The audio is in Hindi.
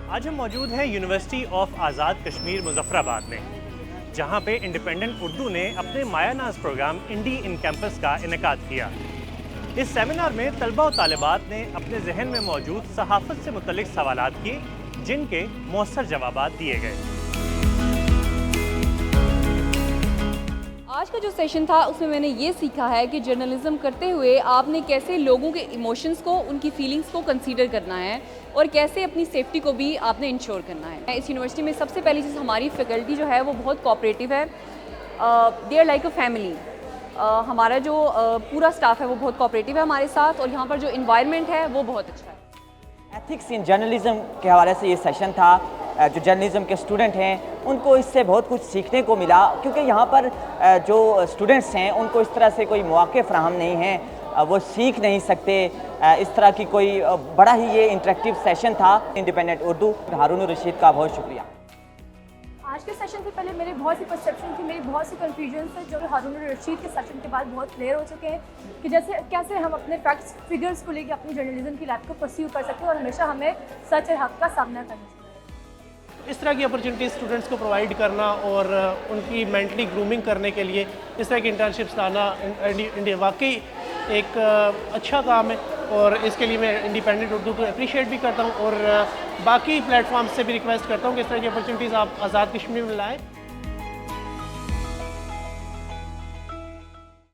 आज हम मौजूद हैं यूनिवर्सिटी ऑफ आज़ाद कश्मीर मुजफ्फराबाद में, जहां पे इंडिपेंडेंट उर्दू ने अपने मायानाज प्रोग्राम इंडी इन कैंपस का इनेकाद किया। इस सेमिनार में तलबा और तालिबात ने अपने जहन में मौजूद सहाफ़त से मुतल्लिक सवालात किए, जिनके मौसर जवाबात दिए गए। आज का जो सेशन था उसमें मैंने ये सीखा है कि जर्नलिज्म करते हुए आपने कैसे लोगों के इमोशंस को, उनकी फीलिंग्स को कंसीडर करना है और कैसे अपनी सेफ्टी को भी आपने इंश्योर करना है। इस यूनिवर्सिटी में सबसे पहली चीज़, हमारी फैकल्टी जो है वो बहुत कोऑपरेटिव है। They are like a family. हमारा जो पूरा स्टाफ है वो बहुत कोऑपरेटिव है हमारे साथ, और यहाँ पर जो इन्वायरमेंट है वो बहुत अच्छा है। एथिक्स इन जर्नलिज्म के हवाले से ये सेशन था। जो जर्नलिज्म के स्टूडेंट हैं उनको इससे बहुत कुछ सीखने को मिला, क्योंकि यहाँ पर जो स्टूडेंट्स हैं उनको इस तरह से कोई मौके फ़राहम नहीं हैं, वो सीख नहीं सकते इस तरह की कोई बड़ा ही ये इंटरेक्टिव सेशन था। इंडिपेंडेंट उर्दू, हारून रशीद का बहुत शुक्रिया। आज के सेशन से पहले मेरे बहुत सी परसेप्शन थी, मेरी बहुत सी कन्फ्यूजन है जो हारून रशीद के सेशन के बाद बहुत क्लियर हो चुके हैं कि जैसे कैसे हम अपने फैक्ट्स फिगर्स को लेकर अपनी जर्नलिज्म की लाइफ को परस्यू कर सकते हैं और हमेशा हमें सच और हक का सामना करना चाहिए। इस तरह की अपॉर्चुनिटीज़ स्टूडेंट्स को प्रोवाइड करना और उनकी मेंटली ग्रूमिंग करने के लिए इस तरह की इंटर्नशिप्स लाना वाकई एक अच्छा काम है, और इसके लिए मैं इंडिपेंडेंट उर्दू को अप्रिशिएट भी करता हूँ और बाकी प्लेटफॉर्म्स से भी रिक्वेस्ट करता हूँ कि इस तरह की अपॉर्चुनिटीज़ आप आज़ाद कश्मीर में लाएँ।